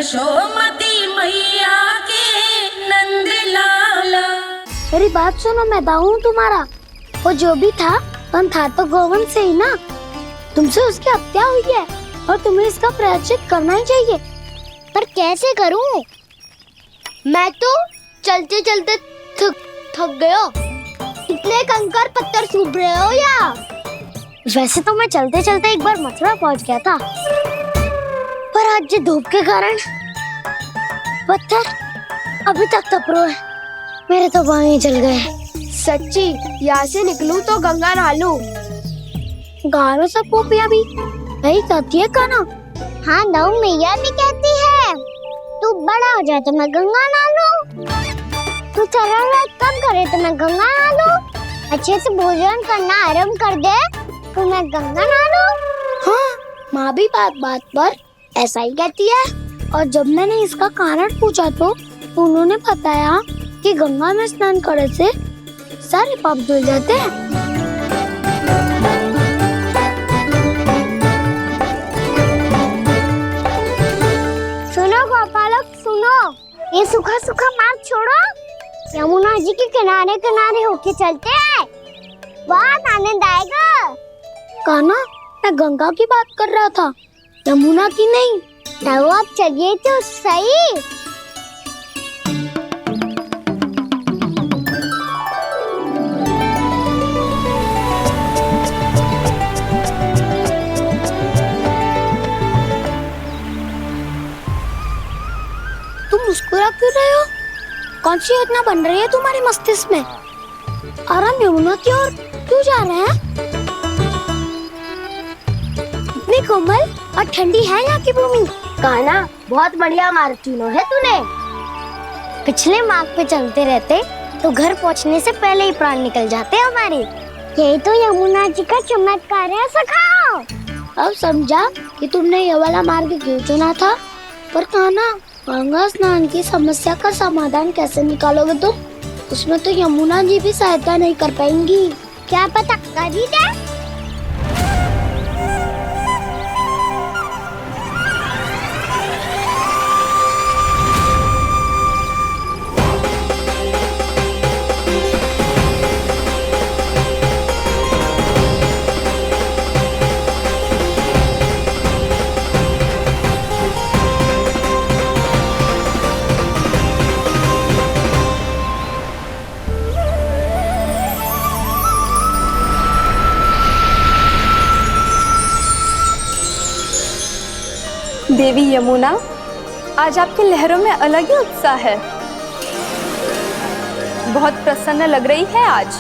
यशोमती मैया के नंद लाला। मेरी बात सुनो, मैं दाऊ हूँ तुम्हारा। वो जो भी था पर था तो गोवंश से ही ना। तुमसे उसकी हत्या हुई है और तुम्हें इसका प्रायश्चित करना ही चाहिए। पर कैसे करूं? मैं तो चलते चलते थक गया। इतने कंकर पत्थर सूख रहे हो या? वैसे तो मैं चलते चलते एक बार मथुरा पहुंच गया था, पर आज धूप के कारण पत्थर अभी तक तप रहे हैं। मेरे तो पाँव ही जल गए। सच्ची, यहाँ से निकलूं तो गंगा नहा लूं। गालों से पोपिया भी यही कहती है काना। हाँ, दाऊ मैया भी कहती है तू बड़ा हो जाए तो मैं गंगा नहा लूं, तू चरण व्रत कब करे तो मैं गंगा नहा लूं, अच्छे से भोजन करना आरंभ कर दे तो मैं गंगा नहा लूं। हाँ, माँ भी बात बात पर ऐसा ही कहती है। और जब मैंने इसका कारण पूछा तो उन्होंने बताया कि गंगा में स्नान करने से सारे पाप धुल जाते हैं। सुनो गोपालक, सुनो, ये सूखा सूखा मार्ग छोड़ो, यमुना जी के किनारे किनारे होके चलते हैं, बहुत आनंद आएगा। काना, मैं गंगा की बात कर रहा था, यमुना की नहीं। तो आप चलिए तो सही। तुम मुस्कुरा क्यों रहे हो? कौन सी योजना बन रही है तुम्हारे मस्तिष्क में? और हम यमुना की ओर क्यों जा रहे हैं? इतनी कोमल और ठंडी है यहाँ की भूमि। कान्हा, बहुत बढ़िया मार्ग चुना है तूने। पिछले मार्ग पे चलते रहते तो घर पहुँचने से पहले ही प्राण निकल जाते हमारे। यही तो यमुना जी का चमत्कार है सखा। अब समझा कि तुमने ये वाला मार्ग क्यों चुना था। पर कान्हा, गंगा स्नान की समस्या का समाधान कैसे निकालोगे तुम? उसमें तो यमुना जी भी सहायता नहीं कर पाएंगी। क्या पता कर ही दे। देवी यमुना, आज आपकी लहरों में अलग ही उत्साह है। बहुत प्रसन्न लग रही है आज।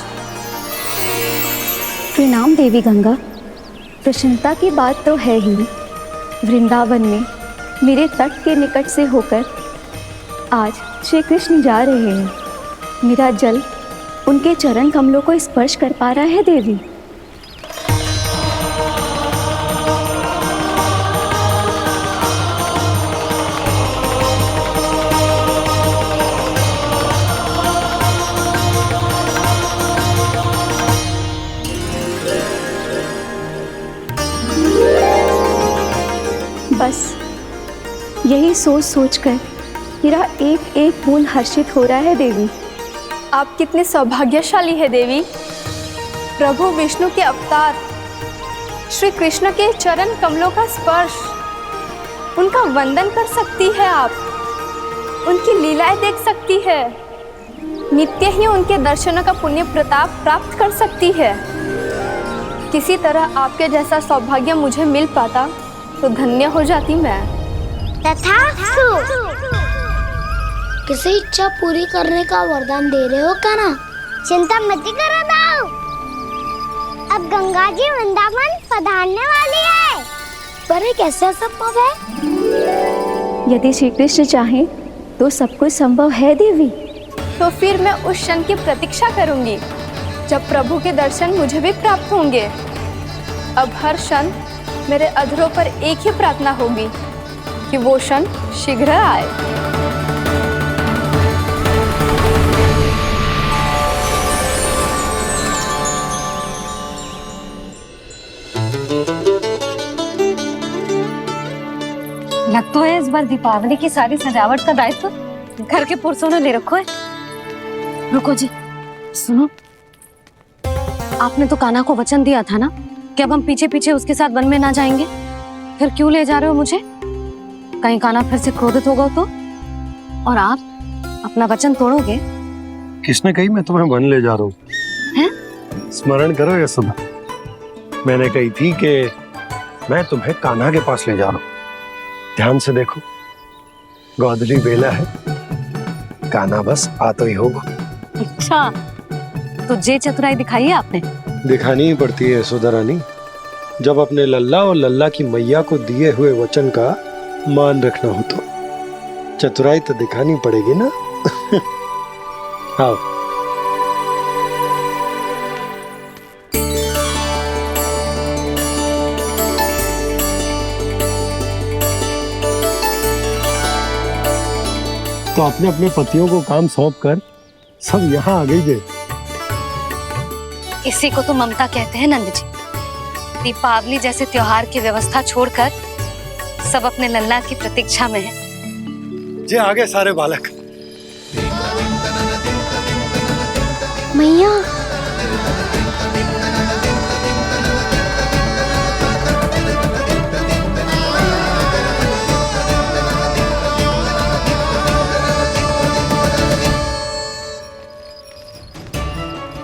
प्रणाम देवी गंगा। प्रसन्नता की बात तो है ही। वृंदावन में मेरे तट के निकट से होकर आज श्री कृष्ण जा रहे हैं। मेरा जल उनके चरण कमलों को स्पर्श कर पा रहा है देवी। बस यही सोच सोचकर मेरा एक एक फूल हर्षित हो रहा है देवी। आप कितने सौभाग्यशाली है देवी। प्रभु विष्णु के अवतार श्री कृष्ण के चरण कमलों का स्पर्श, उनका वंदन कर सकती है आप, उनकी लीलाएं देख सकती है, नित्य ही उनके दर्शनों का पुण्य प्रताप प्राप्त कर सकती है। किसी तरह आपके जैसा सौभाग्य मुझे मिल पाता तो धन्य हो जाती मैं। तथास्तु। किसी इच्छा पूरी करने का वरदान दे रहे हो कान्हा? चिंता मत करो दाऊ, अब गंगा जी वृंदावन पधारने वाली है। पर ये कैसे संभव है? यदि श्री कृष्ण चाहें तो सब कुछ संभव है देवी। तो फिर मैं उस क्षण की प्रतीक्षा करूंगी जब प्रभु के दर्शन मुझे भी प्राप्त होंगे। अब हर क्षण मेरे अधरों पर एक ही प्रार्थना होगी कि वो क्षण शीघ्र आए। लग तो है इस बार दीपावली की सारी सजावट का दायित्व घर के पुरुषों ने ले रखो है। रुको जी, सुनो, आपने तो कान्हा को वचन दिया था ना कि अब हम पीछे पीछे उसके साथ वन में ना जाएंगे, फिर क्यों ले जा रहे हो मुझे? कहीं कान्हा फिर से क्रोधित होगा तो? और आप अपना वचन तोड़ोगे? किसने कही मैं तुम्हें वन ले जा रहा हूँ? स्मरण करो ये सुबह, मैंने कही थी कि मैं तुम्हें कान्हा के पास ले जा रहा हूँ। ध्यान से देखो, गोधली बेला है, कान्हा बस आ तो ही होगा। अच्छा, तो जे चतुराई दिखाई है आपने? दिखानी ही पड़ती है यशोदा रानी, जब अपने लल्ला और लल्ला की मैया को दिए हुए वचन का मान रखना हो तो चतुराई तो दिखानी पड़ेगी ना। हाँ, तो अपने अपने पतियों को काम सौंप कर सब यहाँ आ गई थे। इसी को तो ममता कहते हैं नंद जी। दीपावली जैसे त्योहार की व्यवस्था छोड़कर सब अपने लल्ला की प्रतीक्षा में हैं। जे आगे सारे बालक। मैया,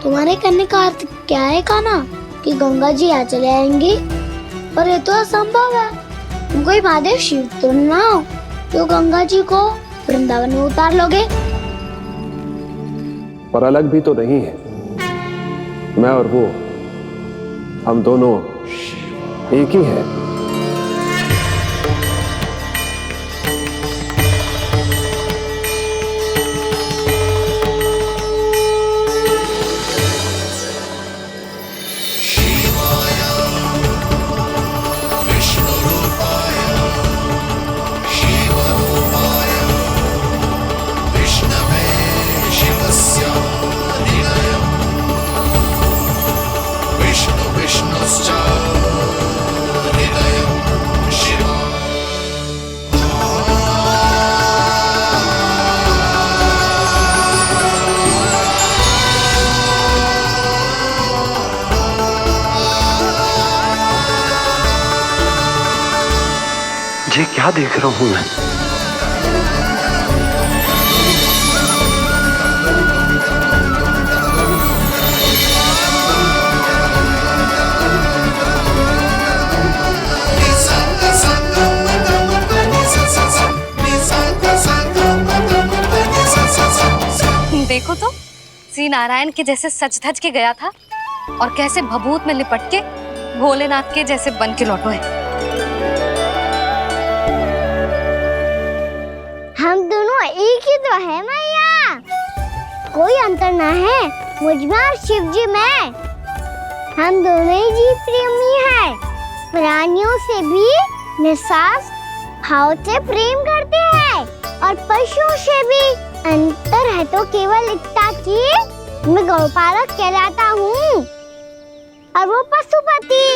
तुम्हारे कहने का अर्थ क्या है कान्हा? कि गंगा जी यहाँ चले आएंगी? और ये तो असंभव है। तुम कोई महादेव शिव तो ना हो जो गंगा जी को वृंदावन में उतार लोगे? पर अलग भी तो नहीं है, मैं और वो, हम दोनों एक ही हैं। ये क्या देख रहा हूँ मैं? देखो तो, श्री नारायण के जैसे सज धज के गया था और कैसे भभूत में लिपट के भोलेनाथ के जैसे बन के लौटो है। हम दोनों एक ही तो है मैया, कोई अंतर ना है मुझ में और शिव जी में। हम दोनों ही जीव प्रेमी हैं, प्राणियों से भी निस्सास भाव से प्रेम करते हैं और पशुओं से भी। अंतर है तो केवल इतना कि मैं गौपालक कहलाता हूँ और वो पशुपति।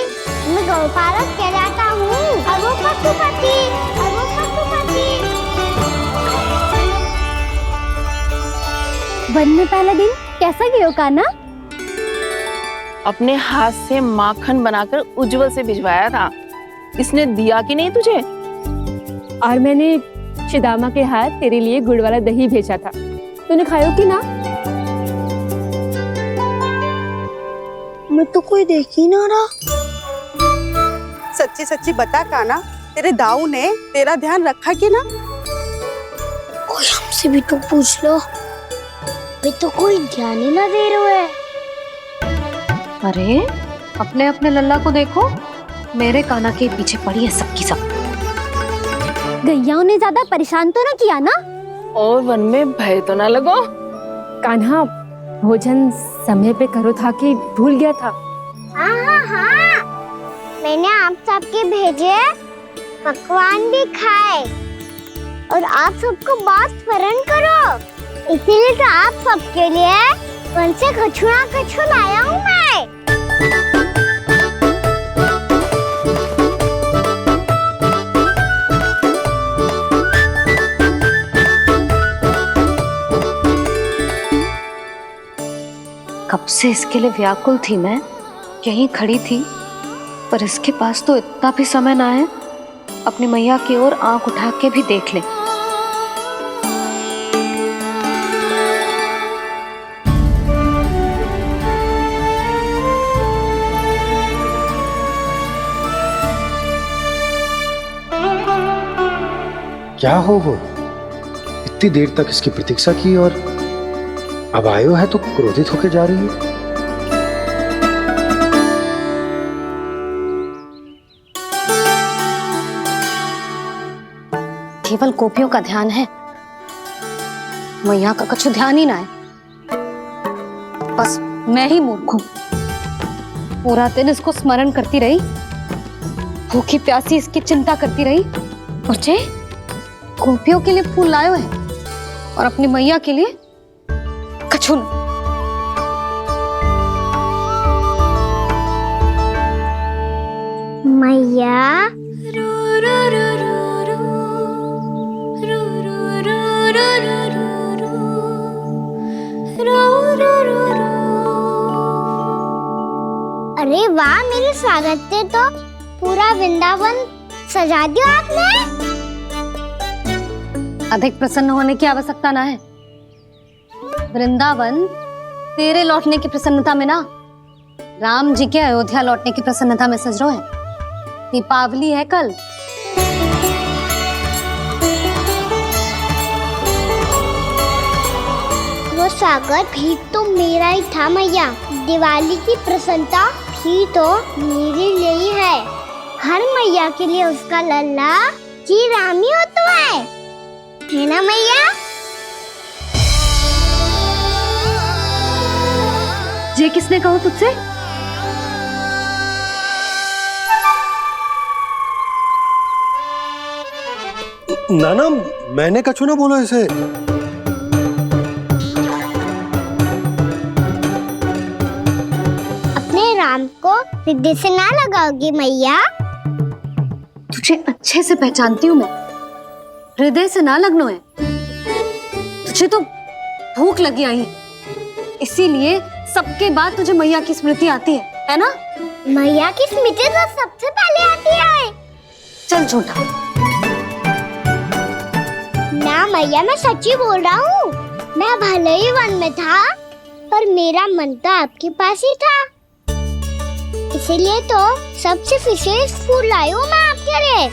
मैं गौपालक कहलाता हूँ और वो पशुपति, और वो पशुपति। वन में पहला दिन कैसा गया कान्हा? अपने हाथ से माखन बनाकर उज्जवल से भिजवाया था। इसने दिया कि नहीं तुझे? और मैंने शिदामा के हाथ तेरे लिए गुड़ वाला दही भेजा था, तूने खायो कि ना? मैं तो कोई देख ही ना रहा। सच्ची सच्ची बता कान्हा, तेरे दाऊ ने तेरा ध्यान रखा कि ना? कोई हमसे भी तो पूछ लो, वे तो कोई ध्यान ही ना दे रहे है। अरे अपने अपने लल्ला को देखो, मेरे कान्हा के पीछे पड़ी है सबकी सब। गैयाओं ने ज्यादा परेशान तो ना किया ना? और वन में भय तो ना लगो? कान्हा भोजन समय पे करो था कि भूल गया था? हाँ, मैंने आप सबके भेजे पकवान भी खाए और आप सबको बात स्मरण करो, इसीलिए तो आप सबके लिए वन से कछु लाया हूँ मैं। कब से इसके लिए व्याकुल थी मैं, यहीं खड़ी थी, पर इसके पास तो इतना भी समय ना है अपनी मैया की ओर आंख उठा के भी देख ले। क्या हो वो? इतनी देर तक इसकी प्रतीक्षा की और अब आयो है तो क्रोधित होके जा रही है। केवल गोपियों का ध्यान है, मैया का कुछ ध्यान ही ना है। बस मैं ही मूर्ख हूं, पूरा दिन इसको स्मरण करती रही, भूखी प्यासी इसकी चिंता करती रही, और जे गोपियों के लिए फूल लायो है और अपनी मैया के लिए कछु न। मैया अरे वाह, मेरे स्वागत से तो पूरा वृंदावन सजा दिया आपने। अधिक प्रसन्न होने की आवश्यकता ना है। वृंदावन तेरे लौटने की प्रसन्नता में ना, राम जी के अयोध्या लौटने की प्रसन्नता में सज रहा है। दीपावली है कल। वो स्वागत भी तो मेरा ही था मैया। दिवाली की प्रसन्नता भी तो मेरे लिए ही है। हर मैया के लिए उसका लल्ला जी राम ही होता है ना मैया? ये किसने कहा तुझसे? नाना, मैंने कछु ना बोला इसे। अपने राम को हृदय से ना लगाओगी मैया? तुझे अच्छे से पहचानती हूँ मैं, हृदय से ना लगनो है। तुझे तो भूख लगी आई है, इसीलिए सबके बाद तुझे मैया की स्मृति आती है ना? मैया की स्मृति तो सबसे पहले आती है। चल झूठा। ना मैया, मैं सच्ची बोल रहा हूँ। मैं भले ही वन में था, पर मेरा मन तो आपके पास ही था। इसीलिए तो सबसे विशेष फूल लाई हूँ मैं आपके लिए।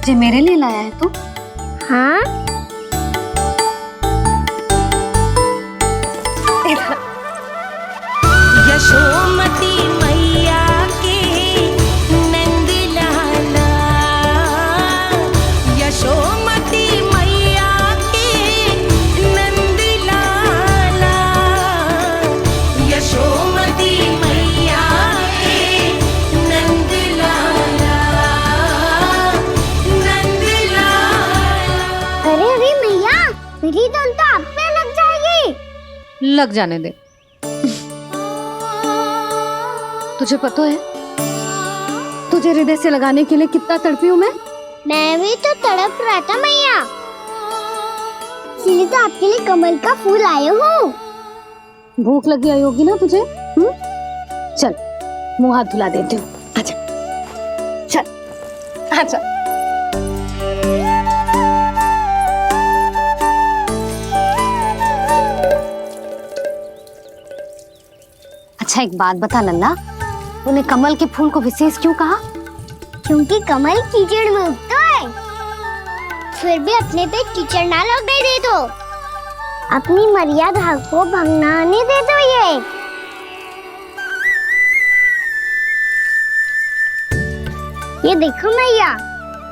ये मेरे लिए लाया है तू? हाँ, यशोमती मैया के नंद लाला, यशोमती मैया के नंद लाला, यशोमती मैया के नंद लाला, नंद लाला। अरे अरे मैया, मेरी धुन तो आप पे लग जाएगी। लग जाने दे। तुझे पता है तुझे हृदय से लगाने के लिए कितना तड़पी हूँ मैं भी तो तड़प रहा था मैया, इसीलिए तो आपके लिए कमल का फूल आए हूँ। भूख लगी आई होगी ना तुझे? चल मुंह हाथ धुला देती हूँ, आजा। चल आजा। अच्छा एक बात बता लल्ला, तूने कमल के फूल को विशेष क्यों कहा? क्योंकि कमल कीचड़ में उगता है, फिर भी अपने पे कीचड़ ना लगने दे दो। अपनी मर्यादा को भंग ना आने दे दो। ये देखो मैया,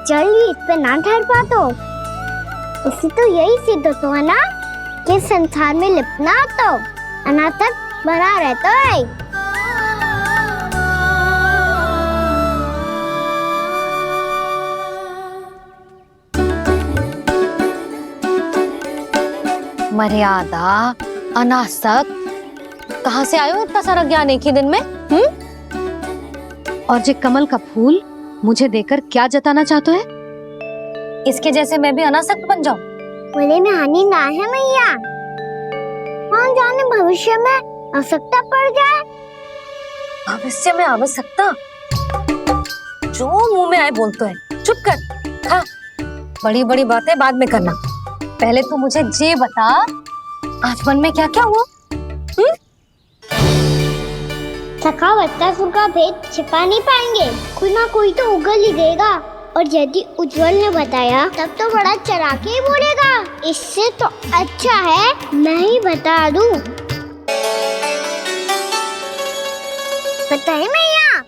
जल ही इस पे ना ठहर पा तो उसे तो यही सिद्ध होता है ना कि संसार में लिपना तो अनाथ तक बना रहता है। मर्यादा अनासक, कहाँ से आयो इतना सारा ज्ञान एक ही दिन में? और जे कमल का फूल मुझे देकर क्या जताना चाहते है? इसके जैसे मैं भी अनासक्त बन जाऊं? बोले में हानि ना है मैया, कौन जाने भविष्य में आवश्यकता पड़ जाए। भविष्य में आवश्यकता? जो मुंह में आए बोलते है, चुप कर। हाँ, बड़ी बड़ी बातें बाद में करना, पहले तू मुझे ये बता आज मन में क्या क्या हुआ? सखा बत्तासुर का भेद छिपा नहीं पाएंगे, कोई ना कोई तो उगल ही देगा। और यदि उज्जवल ने बताया तब तो बड़ा चढ़ा के ही बोलेगा, इससे तो अच्छा है मैं ही बता दूं। बताइए मैया,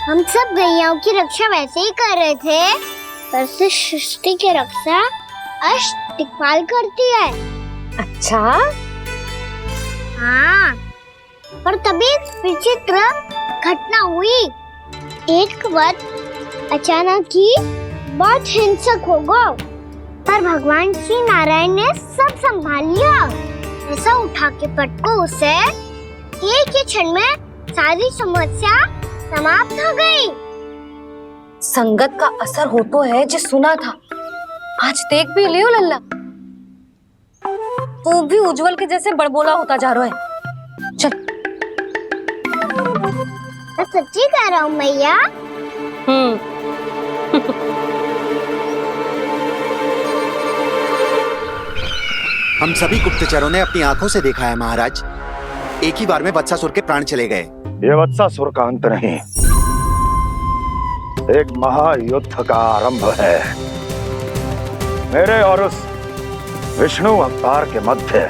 हम सब गैयाओं की रक्षा वैसे ही कर रहे थे, पर से सृष्टि की रक्षा अष्टदिक्पाल करती है। अच्छा? हाँ, पर तभी विचित्र घटना हुई। एक वक्त अचानक ही बहुत हिंसक हो गया, पर भगवान श्री नारायण ने सब संभाल लिया। ऐसा उठा के पटको उसे, एक ही क्षण में सारी समस्या समाप्त हो गई। संगत का असर हो तो है जो सुना था, आज देख भी लियो लल्ला, तू भी उज्जवल के जैसे बड़बोला होता जा रहा है। चल। मैं सच्ची कह रहा हूँ मैया। हम सभी गुप्तचरों ने अपनी आंखों से देखा है महाराज, एक ही बार में वत्सासुर के प्राण चले गए। ये वत्सासुर का अंत नहीं, एक महायुद्ध का आरंभ है। मेरे और उस विष्णु अवतार के मध्य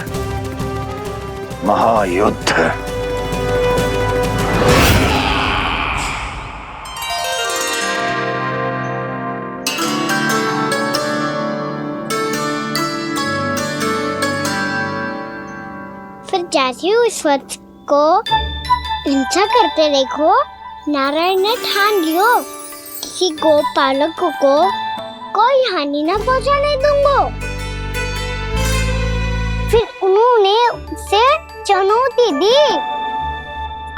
महायुद्ध। फिर जैसे ही उस वक्त को हिंसा करते देखो, नारायण ने ठान लियो किसी गोपालक को कोई हानि न पहुंचाने दूंगा। फिर उन्होंने उसे चुनौती दी।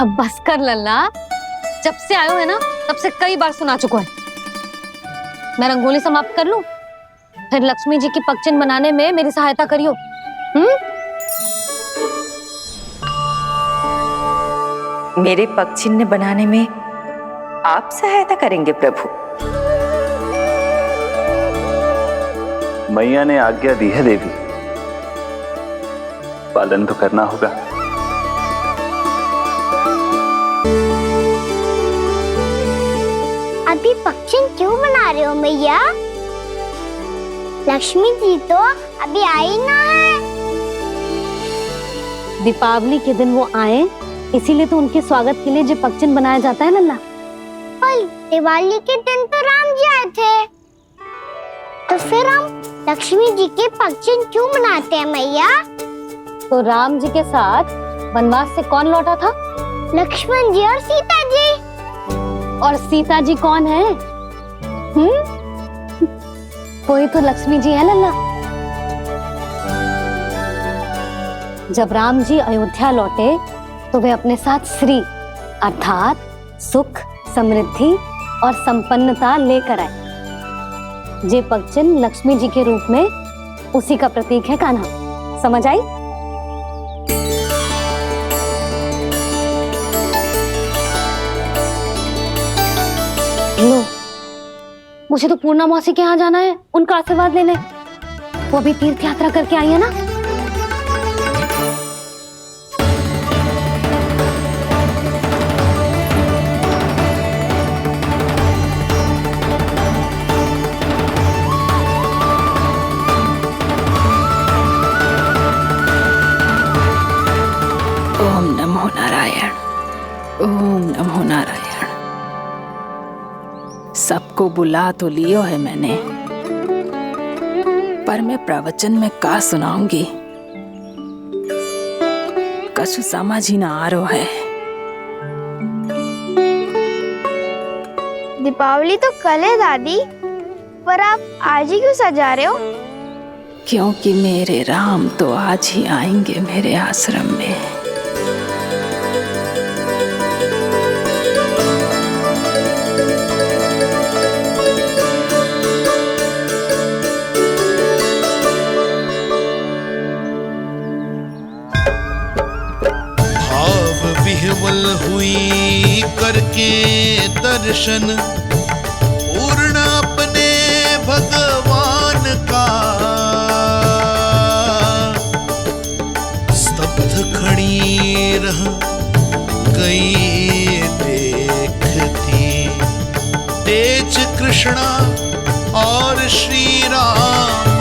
अब बस कर लल्ला, जब से आयो है ना तब से कई बार सुना चुका है। मैं रंगोली समाप्त कर लूं, फिर लक्ष्मी जी की पगचिन बनाने में मेरी सहायता करियो। मेरे पगचिन्ह बनाने में आप सहायता करेंगे प्रभु? मैया ने आज्ञा दी है देवी, पालन तो करना होगा। अभी पगचिन क्यों बना रहे हो मैया? लक्ष्मी जी तो अभी आई ना है। दीपावली के दिन वो आए, इसीलिए तो उनके स्वागत के लिए जो पगचिन बनाया जाता है लल्ला। पर दिवाली के दिन तो राम जी आए थे, तो फिर हम लक्ष्मी जी के पगचिन क्यों मनाते हैं मैया? तो राम जी के साथ वनवास से कौन लौटा था? लक्ष्मण जी और सीता जी। और सीता जी कौन है? वही तो लक्ष्मी जी है लल्ला। जब राम जी अयोध्या लौटे तो वे अपने साथ श्री अर्थात सुख, समृद्धि और संपन्नता लेकर आए। जे पगचिन लक्ष्मी जी के रूप में उसी का प्रतीक है कान्हा। समझ आई? लो, मुझे तो पूर्णा मौसी के यहाँ जाना है, उनका आशीर्वाद लेने। वो भी तीर्थ यात्रा करके आई है ना। ओम नमो नारायण, ओम नमो नारायण। सबको बुला तो लियो है मैंने, पर मैं प्रवचन में का सुनाऊंगी, कछु समझ ही ना आ रहा है। दीपावली तो कल है दादी, पर आप आज ही क्यों सजा रहे हो? क्योंकि मेरे राम तो आज ही आएंगे मेरे आश्रम में। विह्वल हुई करके दर्शन पूर्ण अपने भगवान का, स्तब्ध खड़ी रह गई देखती तेज कृष्णा और श्री राम